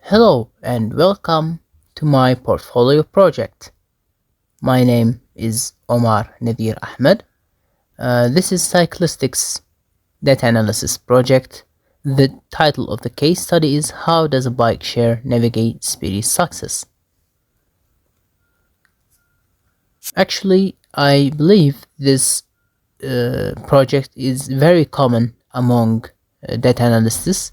Hello and welcome to my portfolio project. My name is Omar Nadir Ahmed. This is Cyclistic's data analysis project. The title of the case study is How Does a Bike Share Navigate Speedy's Success? Actually, I believe this project is very common among data analysts,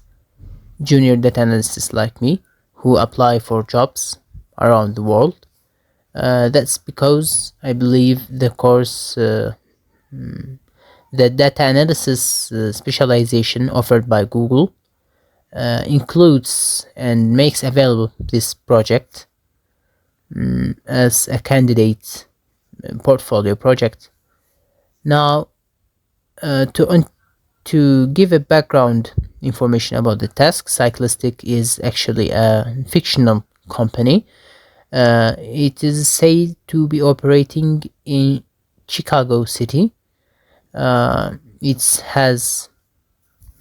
junior data analysts like me, who apply for jobs around the world. That's because I believe the course, the data analysis specialization offered by Google includes and makes available this project as a candidate portfolio project. Now, to give a background information about the task, Cyclistic is actually a fictional company. It is said to be operating in Chicago City. It has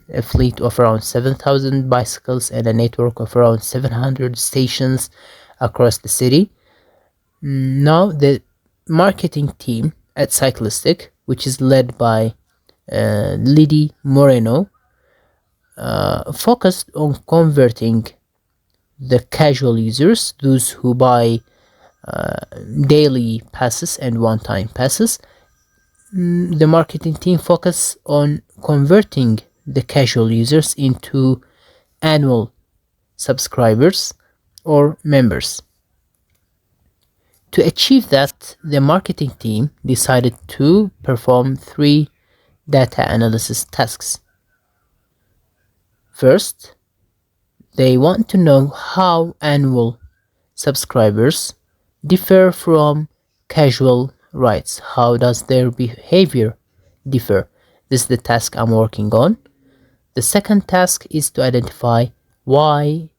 a fleet of around 7,000 bicycles and a network of around 700 stations across the city. Now, the marketing team at Cyclistic, which is led by Lady Moreno, focused on converting the casual users, those who buy daily passes and one-time passes. The marketing team focus on converting the casual users into annual subscribers or members. To achieve that, the marketing team decided to perform 3 data analysis tasks. First, they want to know how annual subscribers differ from casual rides. How does their behavior differ? This is the task I'm working on. The second task is to identify why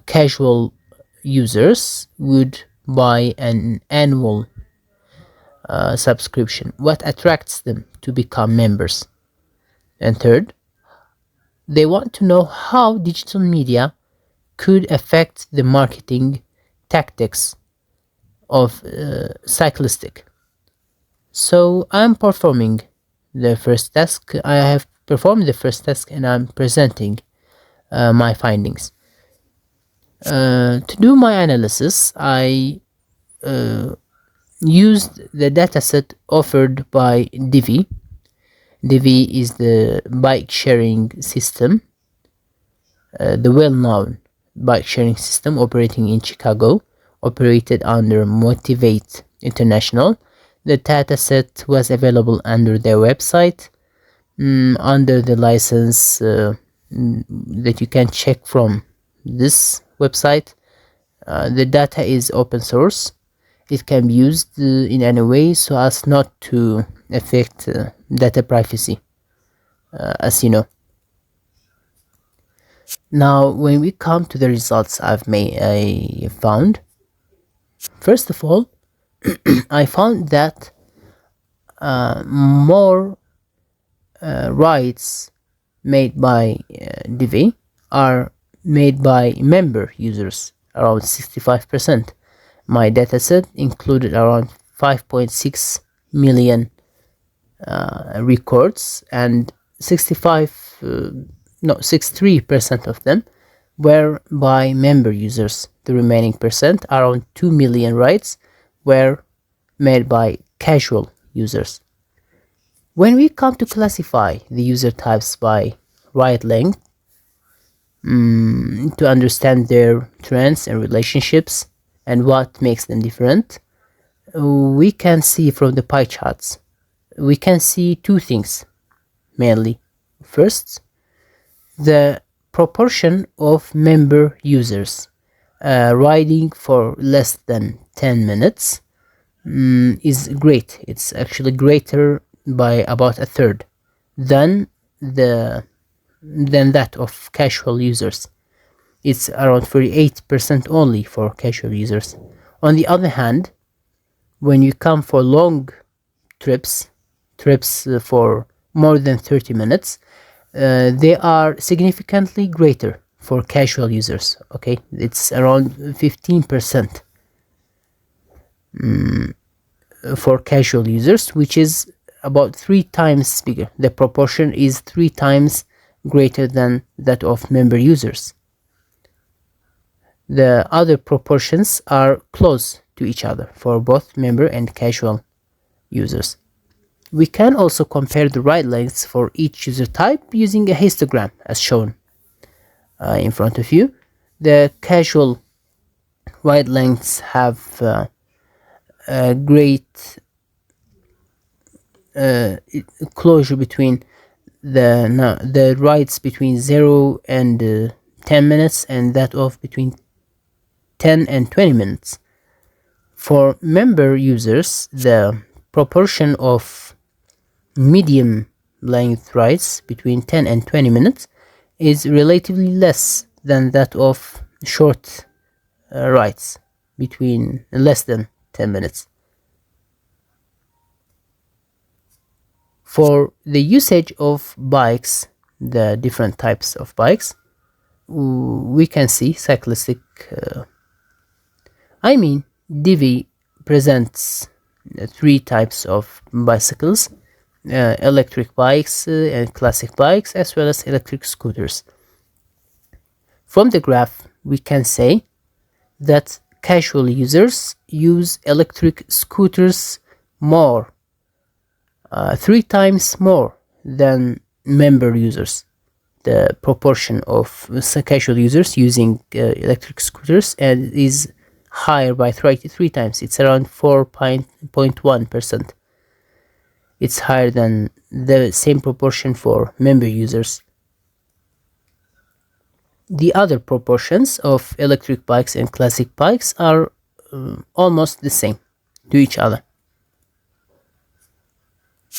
casual users would buy an annual subscription. What attracts them to become members? And third, they want to know how digital media could affect the marketing tactics of Cyclistic. So I'm performing the first task. I have performed the first task and I'm presenting my findings. To do my analysis, I used the dataset offered by Divi. Divi is the bike sharing system, the well-known bike sharing system operating in Chicago, operated under Motivate International. The dataset was available under their website, under the license that you can check from this website. The data is open source. It can be used in any way so as not to affect data privacy, as you know. Now, when we come to the results I found, first of all, I found that more rides made by Divi are made by member users, around 65%. My dataset included around 5.6 million records, and 63% of them were by member users. The remaining percent, around 2 million rides, were made by casual users. When we come to classify the user types by ride length, to understand their trends and relationships and what makes them different, we can see from the pie charts, we can see 2 things mainly. First, the proportion of member users riding for less than 10 minutes is great. It's actually greater by about a third than that of casual users. It's around 48% only for casual users. On the other hand, when you come for long trips for more than 30 minutes, they are significantly greater, for casual users. Okay, it's around 15% for casual users, which is about 3 times bigger. The proportion is 3 times greater than that of member users. The other proportions are close to each other for both member and casual users. We can also compare the ride lengths for each user type using a histogram as shown in front of you. The casual ride lengths have a great closure between the rides between 0 and 10 minutes, and that of between 10 and 20 minutes. For member users, the proportion of medium length rides between 10 and 20 minutes is relatively less than that of short rides between less than 10 minutes. For the usage of bikes, the different types of bikes, we can see Cyclistic, Divi presents 3 types of bicycles, electric bikes and classic bikes, as well as electric scooters. From the graph, we can say that casual users use electric scooters more, 3 times more than member users. The proportion of casual users using electric scooters and is higher by 3 times. It's around 4.1%. It's higher than the same proportion for member users. The other proportions of electric bikes and classic bikes are almost the same to each other.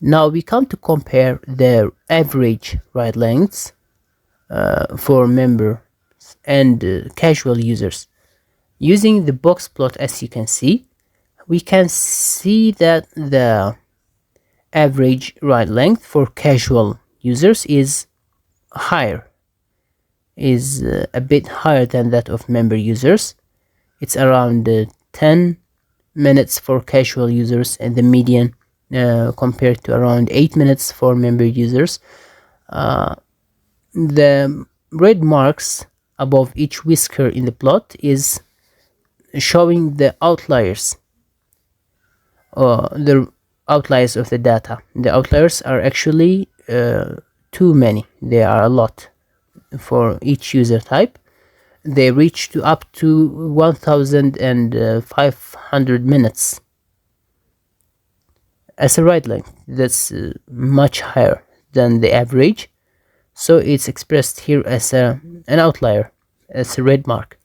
Now we come to compare their average ride lengths for member and casual users. Using the box plot, as you can see, we can see that the average ride length for casual users is higher, is a bit higher than that of member users. It's around 10 minutes for casual users, and the median compared to around 8 minutes for member users. The red marks above each whisker in the plot is showing the outliers, the outliers of the data. The outliers are actually too many. There are a lot for each user type. They reach to up to 1,500 minutes as a ride length. That's much higher than the average, so it's expressed here as an outlier, as a red mark.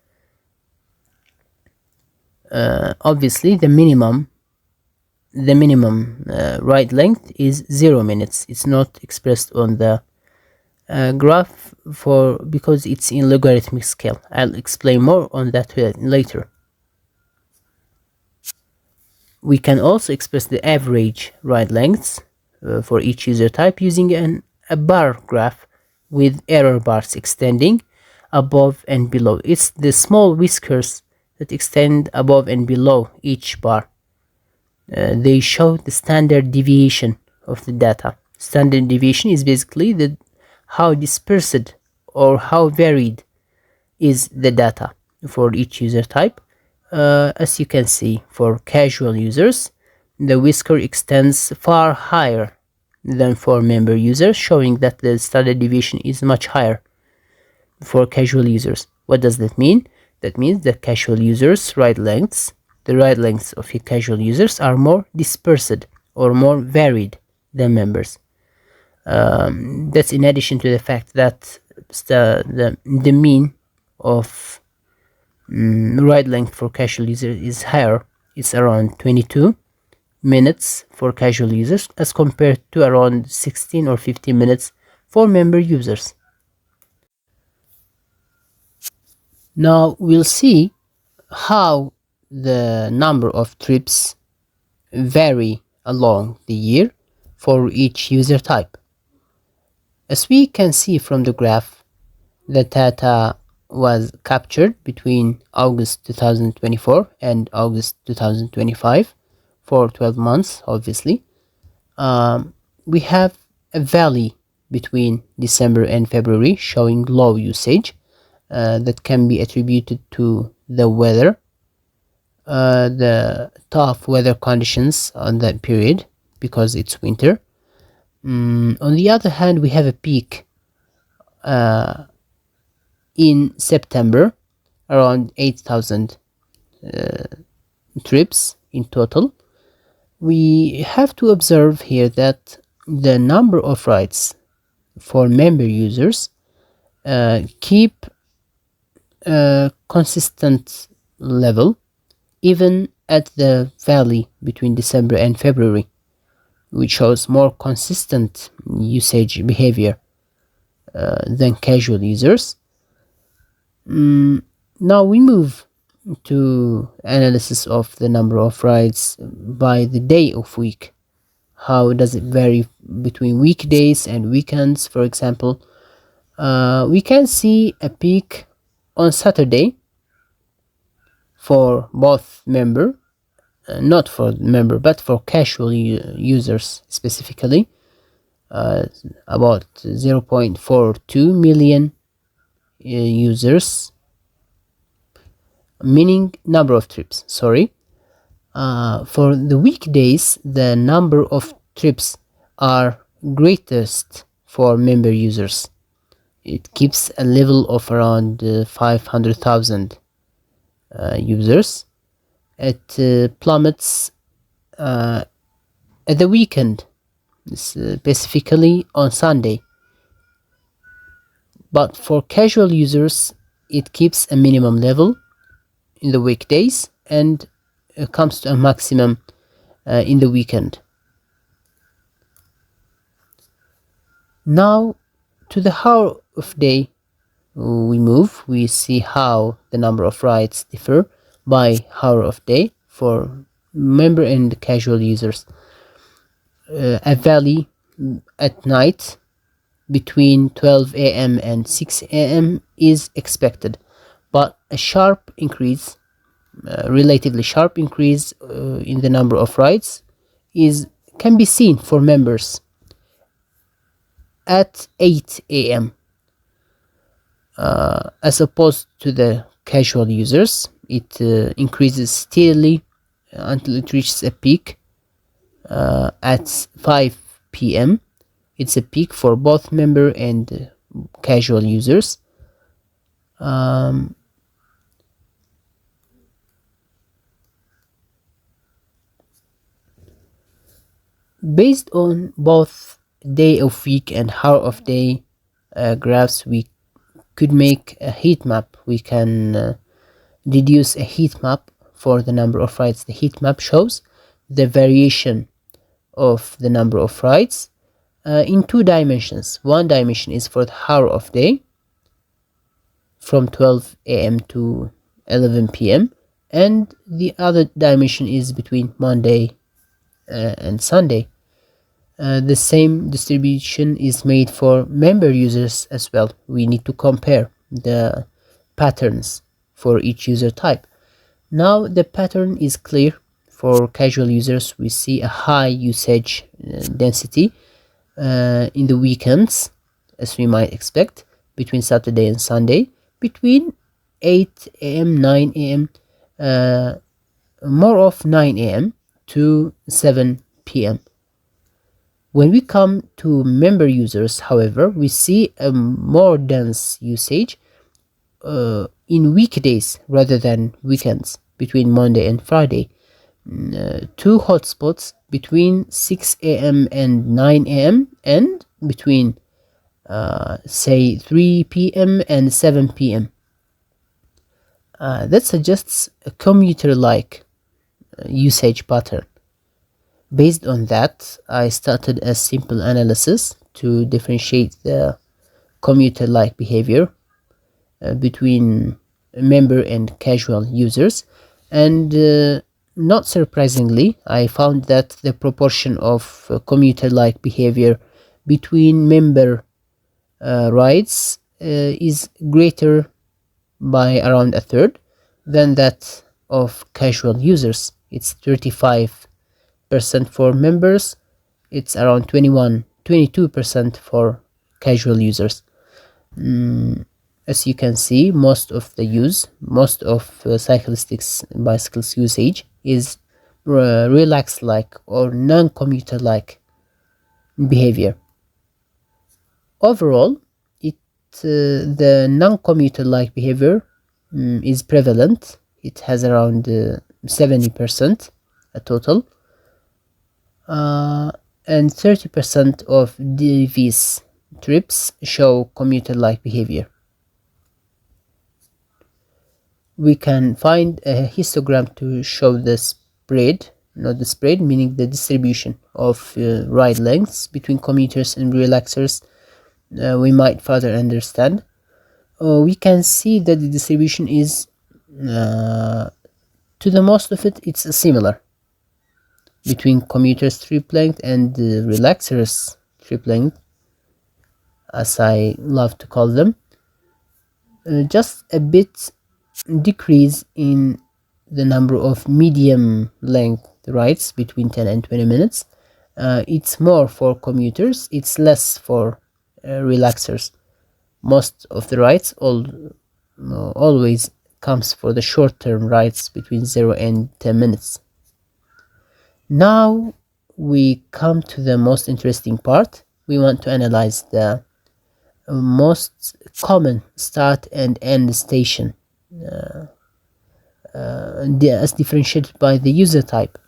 Obviously the minimum ride length is 0 minutes. It's not expressed on the graph because it's in logarithmic scale. I'll explain more on that later. We can also express the average ride lengths for each user type using a bar graph with error bars extending above and below. It's the small whiskers that extend above and below each bar. They show the standard deviation of the data. Standard deviation is basically how dispersed or how varied is the data for each user type. As you can see, for casual users, the whisker extends far higher than for member users, showing that the standard deviation is much higher for casual users. What does that mean? That means that casual users' ride lengths, the ride lengths of casual users, are more dispersed or more varied than members. That's in addition to the fact that the mean of ride length for casual users is higher. It's around 22 minutes for casual users as compared to around 16 or 15 minutes for member users. Now we'll see how the number of trips vary along the year for each user type. As we can see from the graph, the data was captured between August 2024 and August 2025 for 12 months, obviously. We have a valley between December and February showing low usage that can be attributed to the weather, the tough weather conditions on that period because it's winter. On the other hand, we have a peak in September, around 8,000 trips in total. We have to observe here that the number of rides for member users keep a consistent level even at the valley between December and February, which shows more consistent usage behavior than casual users. Now we move to analysis of the number of rides by the day of week. How does it vary between weekdays and weekends? For example, we can see a peak on Saturday for both member, not for member, but for casual users specifically, about 0.42 million users, meaning number of trips, sorry. For the weekdays, the number of trips are greatest for member users. It keeps a level of around 500,000 users. It plummets at the weekend, specifically on Sunday. But for casual users, it keeps a minimum level in the weekdays and comes to a maximum in the weekend. Now to the hour of day we move. We see how the number of rides differ by hour of day for member and casual users. A valley at night between 12 a.m. and 6 a.m. is expected, but a sharp increase, relatively sharp increase in the number of rides can be seen for members at 8 a.m. As opposed to the casual users. It increases steadily until it reaches a peak at 5 p.m. It's a peak for both member and casual users. Based on both day of week and hour of day graphs, we could make a heat map. We can deduce a heat map for the number of rides. The heat map shows the variation of the number of rides in two dimensions. One dimension is for the hour of day from 12 a.m. to 11 p.m. and the other dimension is between Monday and Sunday. The same distribution is made for member users as well. We need to compare the patterns for each user type. Now the pattern is clear. For casual users, we see a high usage density in the weekends, as we might expect, between Saturday and Sunday, between 8 a.m., 9 a.m., more of 9 a.m. to 7 p.m. When we come to member users, however, we see a more dense usage in weekdays rather than weekends, between Monday and Friday. Two hotspots between 6 a.m. and 9 a.m. and between say 3 p.m. and 7 p.m. That suggests a commuter-like usage pattern. Based on that, I started a simple analysis to differentiate the commuter-like behavior between member and casual users, and not surprisingly, I found that the proportion of commuter-like behavior between member rides is greater by around a third than that of casual users. It's 35% for members, it's around 22% for casual users. As you can see, most of cyclistics bicycles usage is relaxed like or non-commuter like behavior. Overall, the non-commuter like behavior is prevalent. It has around 70% a total, and 30% of these trips show commuter like behavior. We can find a histogram to show the spread, not the spread, meaning the distribution of ride lengths between commuters and relaxers. We might further understand. We can see that the distribution is, to the most of it, it's similar between commuters trip length and the relaxers trip length, as I love to call them. Just a bit decrease in the number of medium length rides between 10 and 20 minutes. It's more for commuters, it's less for relaxers. Most of the rides always comes for the short-term rides between 0 and 10 minutes. Now we come to the most interesting part. We want to analyze the most common start and end station as differentiated by the user type.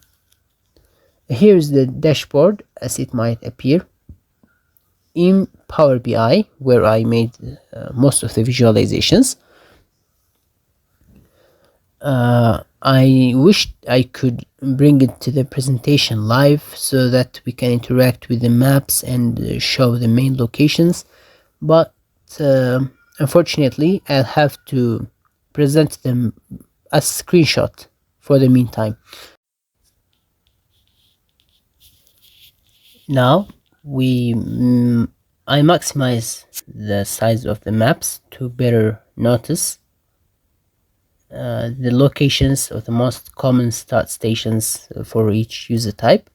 Here is the dashboard as it might appear in Power BI, where I made most of the visualizations. I wish I could bring it to the presentation live so that we can interact with the maps and show the main locations, but unfortunately I'll have to present them as screenshot for the meantime. Now I maximize the size of the maps to better notice the locations of the most common start stations for each user type.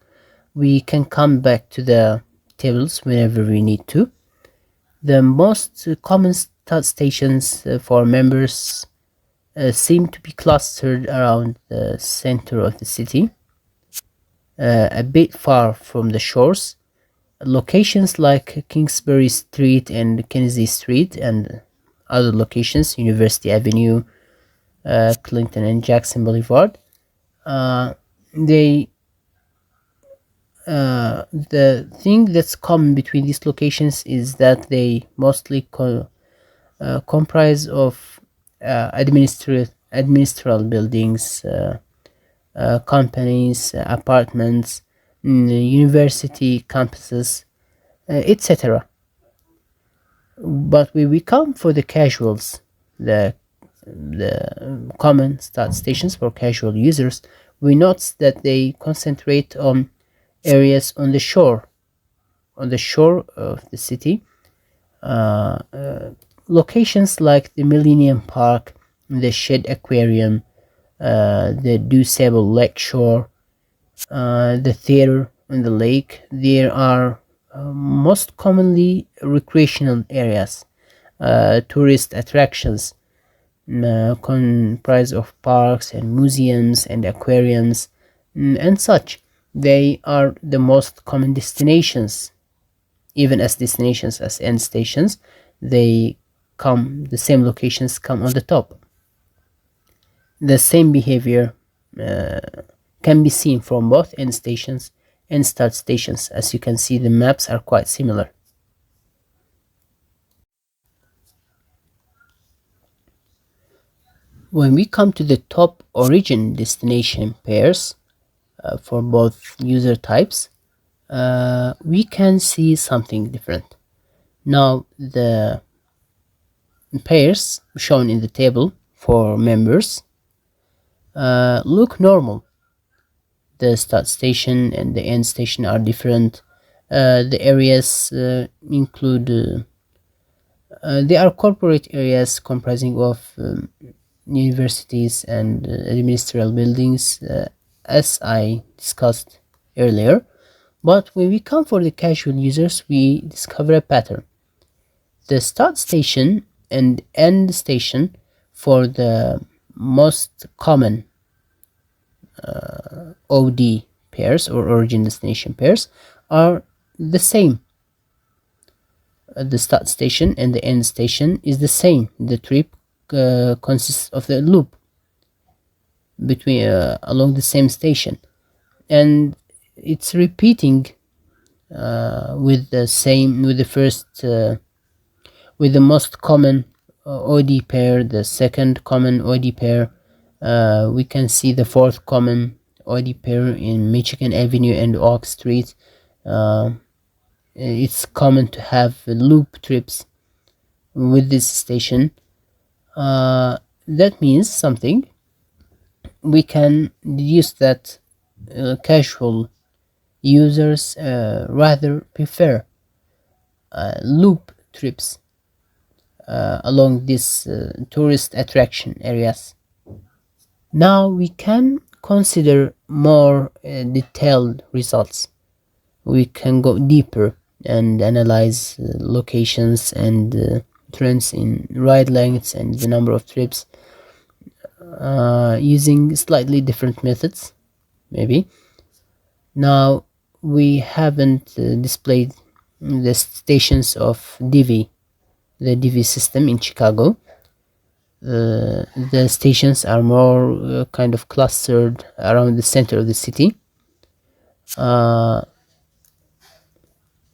We can come back to the tables whenever we need to. The most common start stations for members seem to be clustered around the center of the city, a bit far from the shores. Locations like Kingsbury Street and Kennedy Street and other locations, University Avenue, Clinton and Jackson Boulevard, the thing that's common between these locations is that they mostly comprise of administrative buildings, companies, apartments, university campuses, etc. But when we come for the casuals, the common start stations for casual users, we notice that they concentrate on areas on the shore of the city. Locations like the Millennium Park, the Shed Aquarium, the Dusable Lake Shore, the theater on the lake. There are most commonly recreational areas, tourist attractions, comprise of parks and museums and aquariums and such. They are the most common destinations, even as destinations as end stations. The same locations come on the top. The same behavior can be seen from both end stations and start stations. As you can see, the maps are quite similar. When we come to the top origin destination pairs for both user types, we can see something different. Now the pairs shown in the table for members look normal. The start station and the end station are different. The areas include They are corporate areas comprising of universities and administrative buildings, as I discussed earlier. But when we come for the casual users, we discover a pattern. The start station and end station for the most common OD pairs or origin destination pairs are the same. The start station and the end station is the same. The trip consists of the loop between along the same station, and it's repeating with the same with the first with the most common OD pair, the second common OD pair. We can see the fourth common OD pair in Michigan Avenue and Oak Street. It's common to have loop trips with this station. That means something. We can deduce that casual users rather prefer loop trips along these tourist attraction areas. Now we can consider more detailed results. We can go deeper and analyze locations and trends in ride lengths and the number of trips using slightly different methods, maybe. Now we haven't displayed the stations of Divi, the Divi system in Chicago. The stations are more kind of clustered around the center of the city.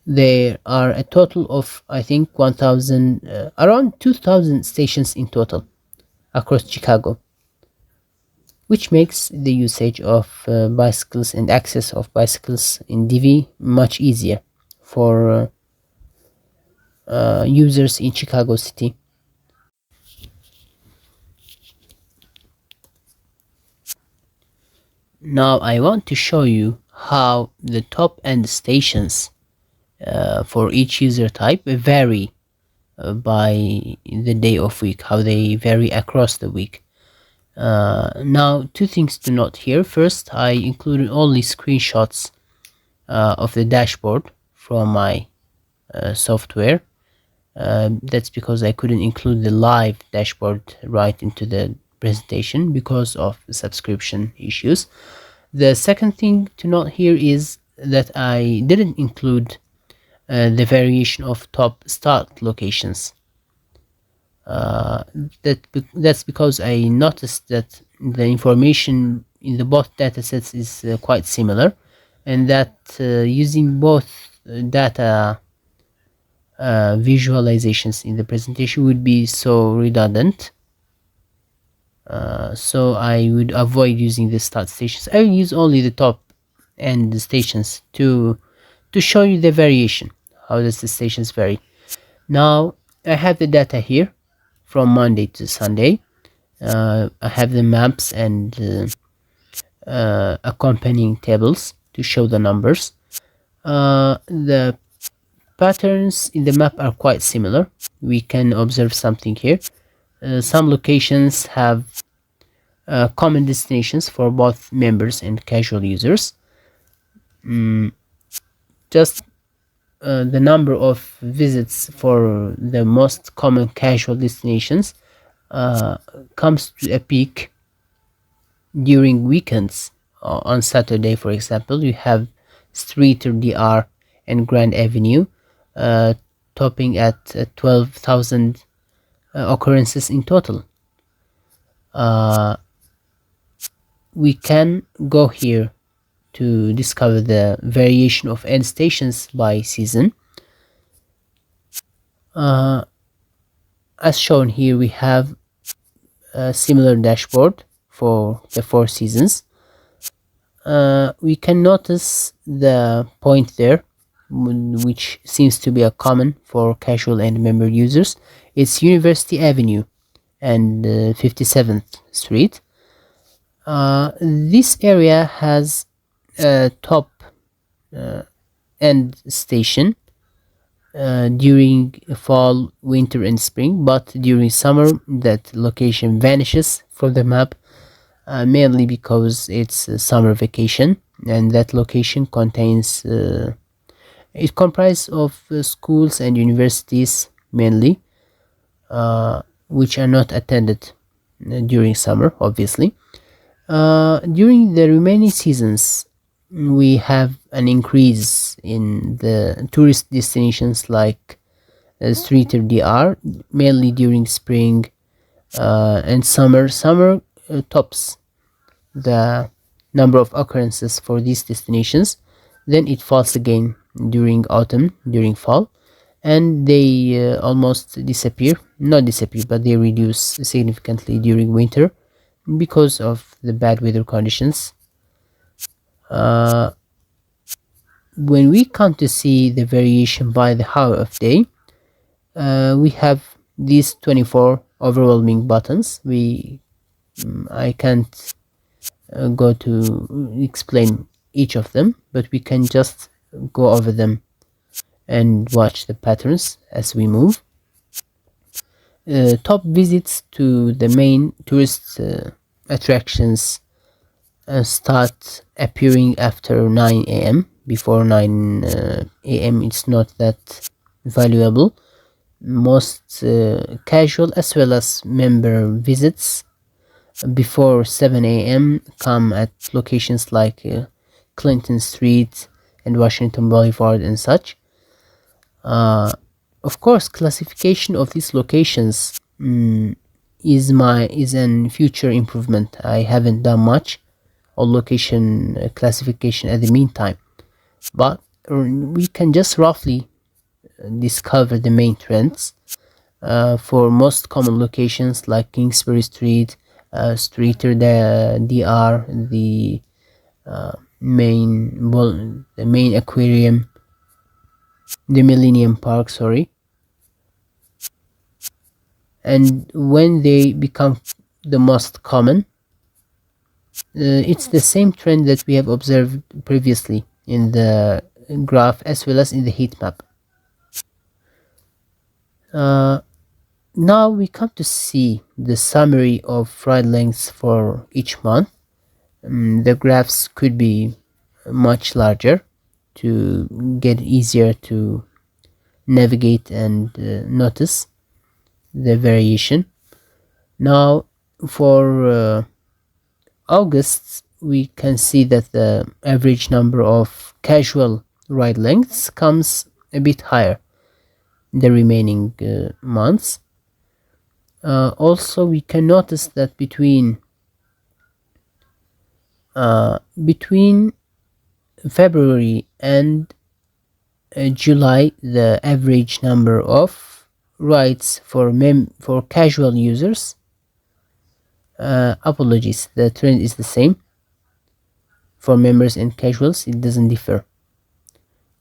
There are a total of, I think, 1000 around 2000 stations in total across Chicago, which makes the usage of bicycles and access of bicycles in Divi much easier for users in Chicago city. Now I want to show you how the top end stations for each user type vary by the day of week, how they vary across the week. Now, two things to note here. First, I included only screenshots of the dashboard from my software. That's because I couldn't include the live dashboard right into the presentation because of the subscription issues. The second thing to note here is that I didn't include the variation of top start locations. That's because I noticed that the information in the both datasets is quite similar, and that using both data visualizations in the presentation would be so redundant. So I would avoid using the start stations. I will use only the top and the stations to show you the variation. How does the stations vary? Now I have the data here from Monday to Sunday. I have the maps and accompanying tables to show the numbers. The patterns in the map are quite similar. We can observe something here. Some locations have common destinations for both members and casual users. Just the number of visits for the most common casual destinations comes to a peak during weekends. On Saturday, for example, you have Streeter DR and Grand Avenue topping at 12,000 occurrences in total. We can go here to discover the variation of end stations by season. As shown here, we have a similar dashboard for the 4 seasons. We can notice the point there, which seems to be a common for casual and member users. It's University Avenue and 57th Street. This area has a top end station during fall, winter, and spring, but during summer, that location vanishes from the map, mainly because it's a summer vacation, and that location contains it comprises of schools and universities mainly, which are not attended during summer, obviously. During the remaining seasons, we have an increase in the tourist destinations like Streeter DR, mainly during spring and summer. Summer tops the number of occurrences for these destinations. Then it falls again during autumn, during fall, and they almost disappear. Not disappear, but they reduce significantly during winter because of the bad weather conditions. Uh, when we come to see the variation by the hour of day, we have these 24 overwhelming buttons. I can't go to explain each of them, but we can just go over them and watch the patterns as we move. Top visits to the main tourist attractions start appearing after 9 a.m. Before 9 a.m. it's not that valuable. Most casual as well as member visits before 7 a.m. come at locations like Clinton Street and Washington Boulevard and such. Uh, of course, classification of these locations is an future improvement. I haven't done much on location classification at the meantime, but we can just roughly discover the main trends for most common locations like Kingsbury Street, Streeter the DR, the main aquarium, the Millennium Park, sorry. And when they become the most common, it's the same trend that we have observed previously in the graph as well as in the heat map. Uh, Now we come to see the summary of ride lengths for each month. The graphs could be much larger to get easier to navigate and notice the variation. Now for August, we can see that the average number of casual ride lengths comes a bit higher in the remaining months. Also, we can notice that between February and July, the average number of rides for casual users. Apologies, the trend is the same for members and casuals. It doesn't differ.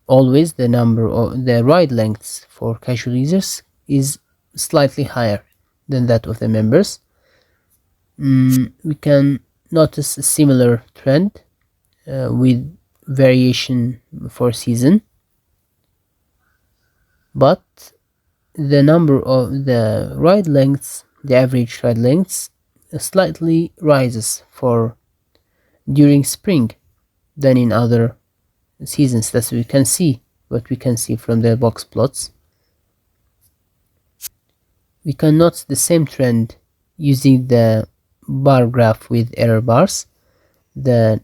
Always the number of the ride lengths for casual users is slightly higher than that of the members. We can notice a similar trend with variation for season, but the number of the ride lengths, the average ride lengths, slightly rises for during spring than in other seasons. That's what we can see from the box plots. We can note the same trend using the bar graph with error bars. The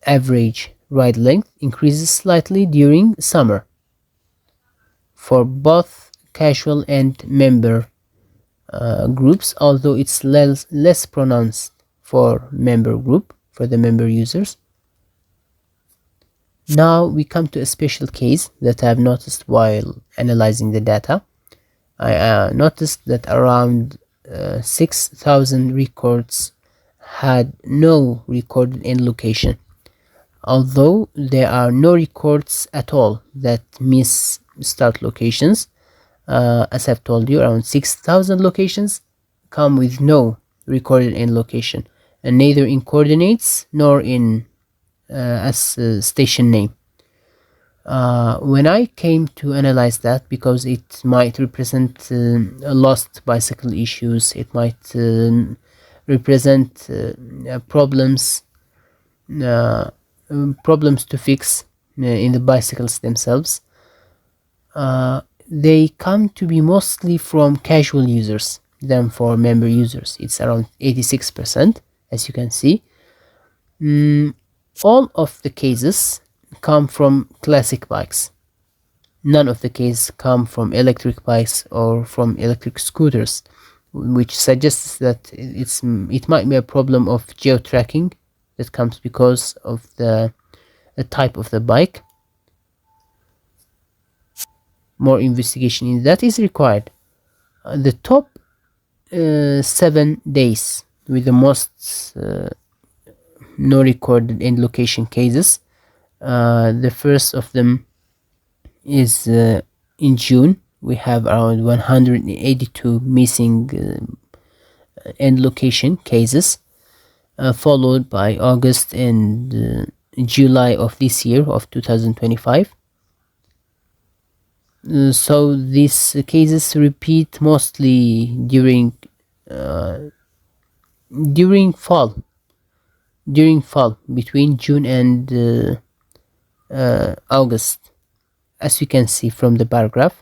average ride length increases slightly during summer for both casual and member groups, although it's less pronounced for the member users. Now we come to a special case that I have noticed while analyzing the data. I noticed that around 6,000 records had no recorded end location, although there are no records at all that miss start locations. As I've told you, around 6,000 locations come with no recorded end location, and neither in coordinates nor in as station name. When I came to analyze that, because it might represent lost bicycle issues, it might represent uh, problems to fix in the bicycles themselves. They come to be mostly from casual users than for member users. It's around 86%, as you can see. All of the cases come from classic bikes. None of the cases come from electric bikes or from electric scooters, which suggests that it might be a problem of geo-tracking that comes because of the type of the bike. More investigation in that is required. The top 7 days with the most no recorded end location cases. The first of them is in June. We have around 182 missing end location cases, followed by August and July of this year of 2025. So these cases repeat mostly during fall, between June and August, as you can see from the bar graph.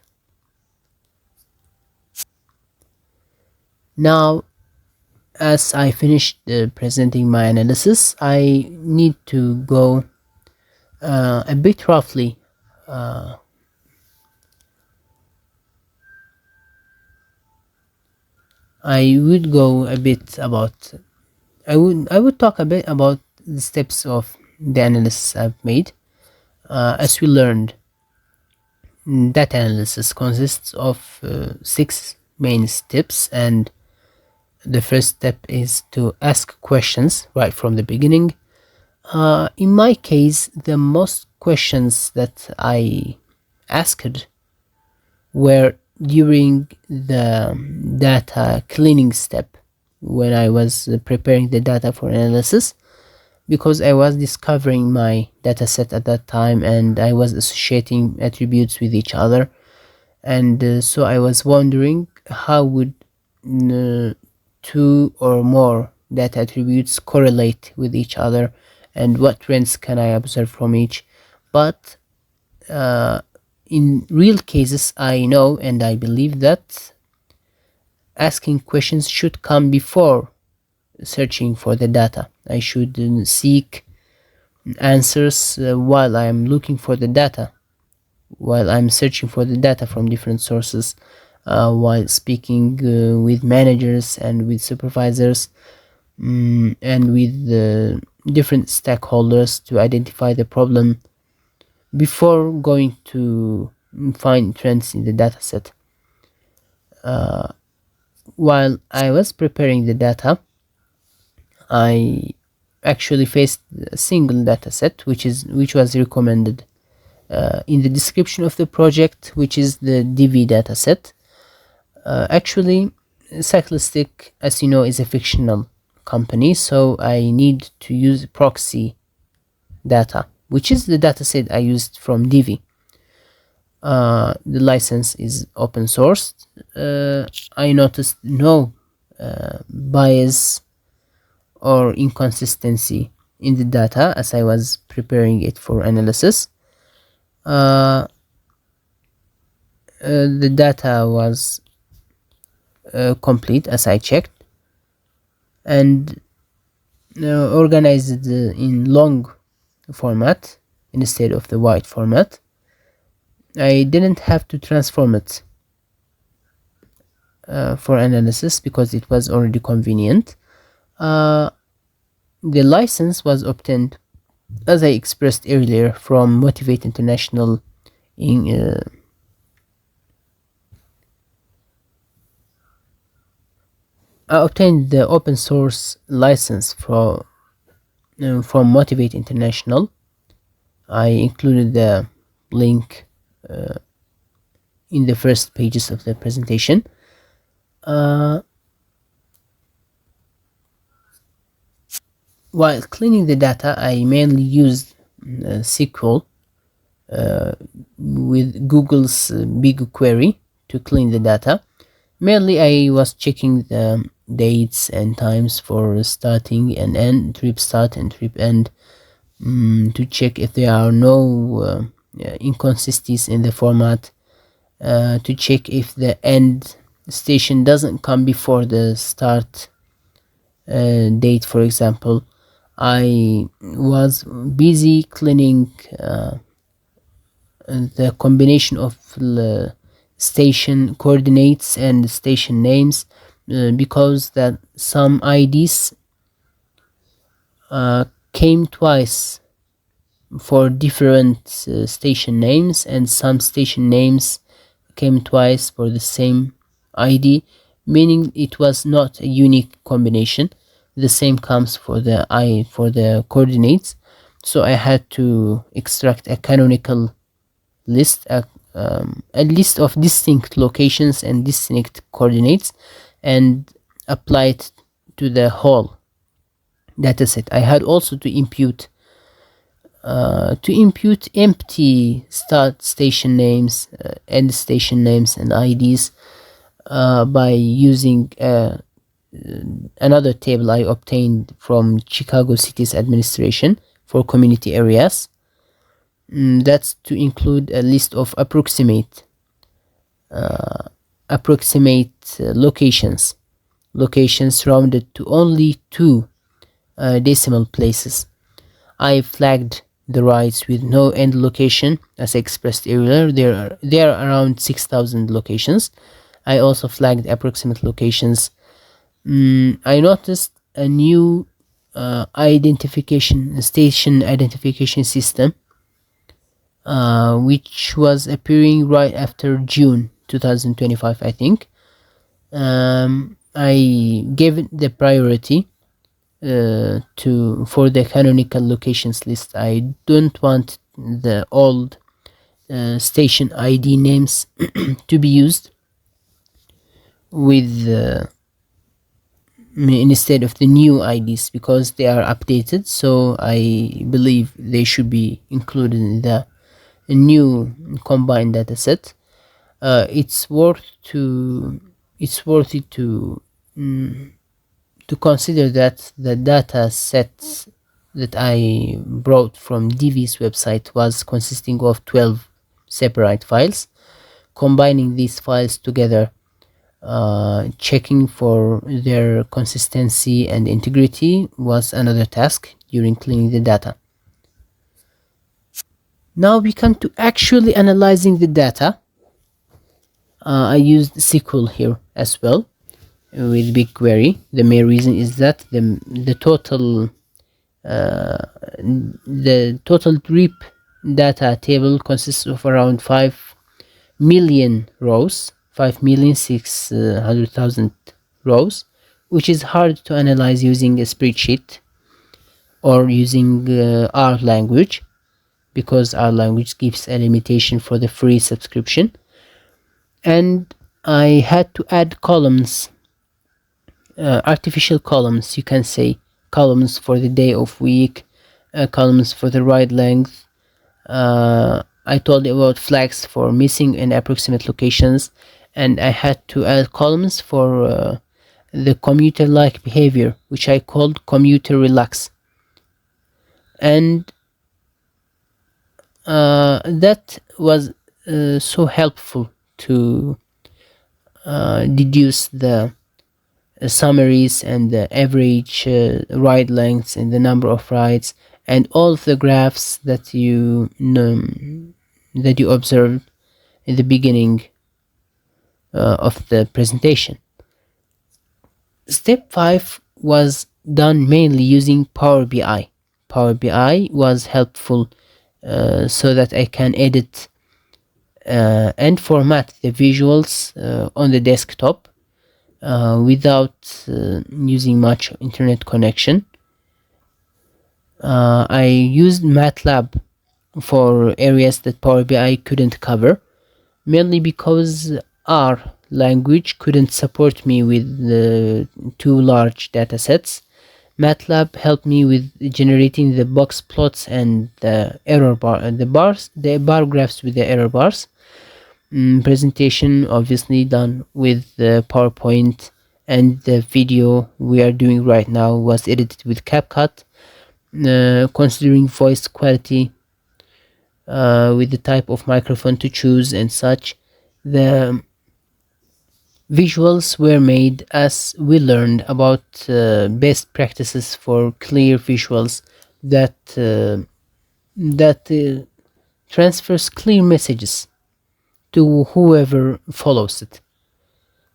Now, as I finished presenting my analysis, I need to go a bit roughly. I would go a bit about. I would talk a bit about the steps of the analysis I've made. As we learned, data analysis consists of 6 main steps, and the first step is to ask questions right from the beginning. In my case, the most questions that I asked were during the data cleaning step, when I was preparing the data for analysis, because I was discovering my data set at that time and I was associating attributes with each other. And so I was wondering, how would uh, two or more data attributes correlate with each other, and what trends can I observe from each. But in real cases, I know and I believe that asking questions should come before searching for the data. I should seek answers while I am looking for the data, while I'm searching for the data from different sources, while speaking with managers and with supervisors, and with different stakeholders to identify the problem before going to find trends in the dataset. While I was preparing the data, I actually faced a single dataset which was recommended in the description of the project, which is the DV dataset. Actually, Cyclistic, as you know, is a fictional company, so I need to use proxy data, which is the dataset I used from Divi. The license is open source. I noticed no bias or inconsistency in the data as I was preparing it for analysis. The data was complete as I checked, and organized in long format instead of the wide format. I didn't have to transform it for analysis because it was already convenient. The license was obtained, as I expressed earlier, from Motivate International. I obtained the open source license from Motivate International. I included the link in the first pages of the presentation. While cleaning the data, I mainly used SQL with Google's BigQuery to clean the data. Mainly, I was checking the dates and times for starting and end, trip start and trip end, to check if there are no inconsistencies in the format, to check if the end station doesn't come before the start date, for example. I was busy cleaning the combination of station coordinates and station names, because that some IDs came twice for different station names, and some station names came twice for the same ID, meaning it was not a unique combination. The same comes for the coordinates. So I had to extract a canonical list, a list of distinct locations and distinct coordinates, and apply it to the whole dataset. I had also to impute empty start station names, end station names, and IDs by using another table I obtained from Chicago City's administration for community areas. That's to include a list of approximate locations rounded to only two decimal places. I flagged the rides with no end location, as I expressed earlier. There are around 6,000 locations. I also flagged approximate locations. I noticed a new station identification system, which was appearing right after June 2025, I think. I gave it the priority for the canonical locations list. I don't want the old station ID names to be used with instead of the new IDs, because they are updated. So I believe they should be included in the new combined data set. It's worth it to consider that the data set that I brought from Divi's website was consisting of 12 separate files. Combining these files together, checking for their consistency and integrity, was another task during cleaning the data. Now we come to actually analyzing the data. I used SQL here as well with BigQuery. The main reason is that the total trip data table consists of around 5 million rows, 5,600,000 rows, which is hard to analyze using a spreadsheet or using R language, because our language gives a limitation for the free subscription. And I had to add columns, artificial columns, you can say, columns for the day of week, columns for the ride length. I told you about flags for missing and approximate locations, and I had to add columns for the commuter-like behavior, which I called commuter relax. And that was so helpful to deduce the summaries and the average ride lengths and the number of rides and all of the graphs that you observed in the beginning of the presentation. Step 5 was done mainly using Power BI. Power BI was helpful so that I can edit and format the visuals on the desktop without using much internet connection. I used MATLAB for areas that Power BI couldn't cover, mainly because R language couldn't support me with the two large datasets. MATLAB helped me with generating the box plots and the error bar, the bar graphs with the error bars. Presentation obviously done with the PowerPoint, and the video we are doing right now was edited with CapCut. Considering voice quality, with the type of microphone to choose and such, the visuals were made as we learned about best practices for clear visuals that transfers clear messages to whoever follows it.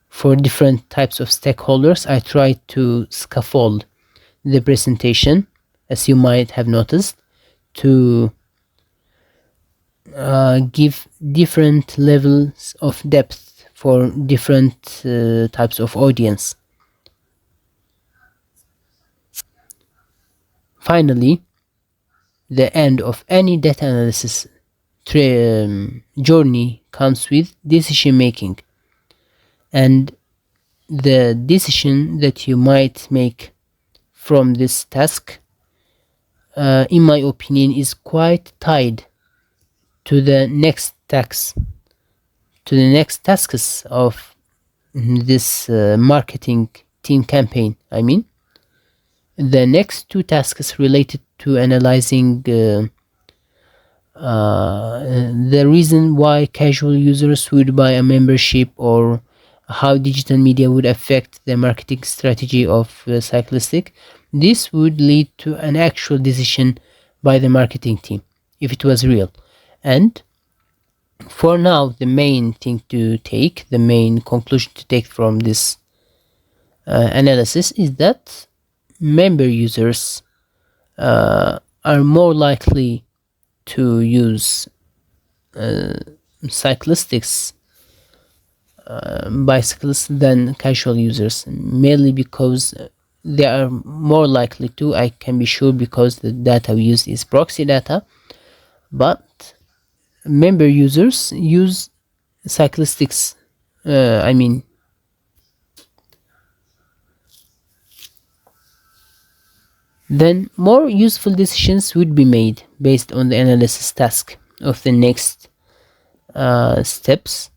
For different types of stakeholders, I tried to scaffold the presentation, as you might have noticed, to give different levels of depth for different types of audience. Finally, the end of any data analysis journey comes with decision making, and the decision that you might make from this task, in my opinion, is quite tied to the next tasks of this marketing team campaign. I mean, the next two tasks related to analyzing the reason why casual users would buy a membership, or how digital media would affect the marketing strategy of Cyclistic. This would lead to an actual decision by the marketing team if it was real. And for now, the main conclusion to take from this analysis is that member users are more likely to use cyclistics bicycles than casual users, mainly because they are more likely to. I can be sure because the data we use is proxy data, but member users use cyclistics. Then more useful decisions would be made based on the analysis task of the next steps,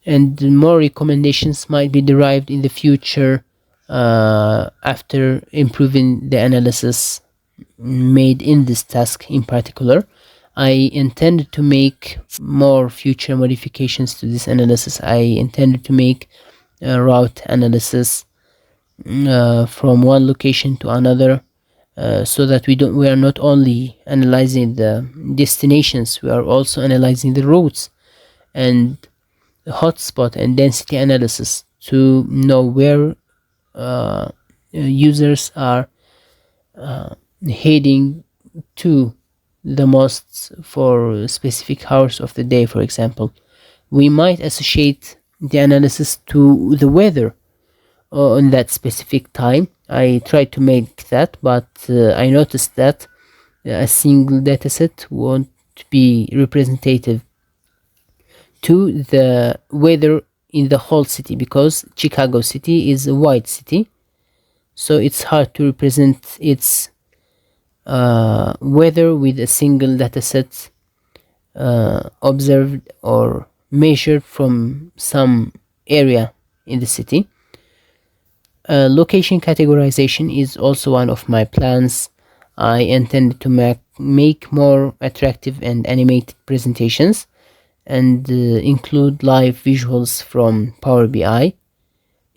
and more recommendations might be derived in the future after improving the analysis made in this task in particular. I intended to make more future modifications to this analysis. I intended to make route analysis from one location to another, so that we are not only analyzing the destinations, we are also analyzing the routes and hotspot and density analysis to know where users are heading to the most for specific hours of the day. For example, we might associate the analysis to the weather on that specific time. I tried to make that, but I noticed that a single dataset won't be representative to the weather in the whole city, because Chicago City is a wide city, so it's hard to represent its weather with a single dataset observed or measured from some area in the city. Location categorization is also one of my plans. I intend to make more attractive and animated presentations, and include live visuals from Power BI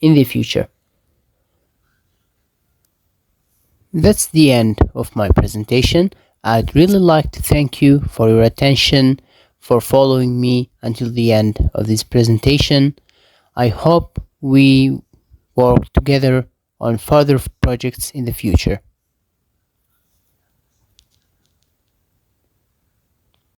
in the future. That's the end of my presentation. I'd really like to thank you for your attention, for following me until the end of this presentation. I hope we work together on further projects in the future.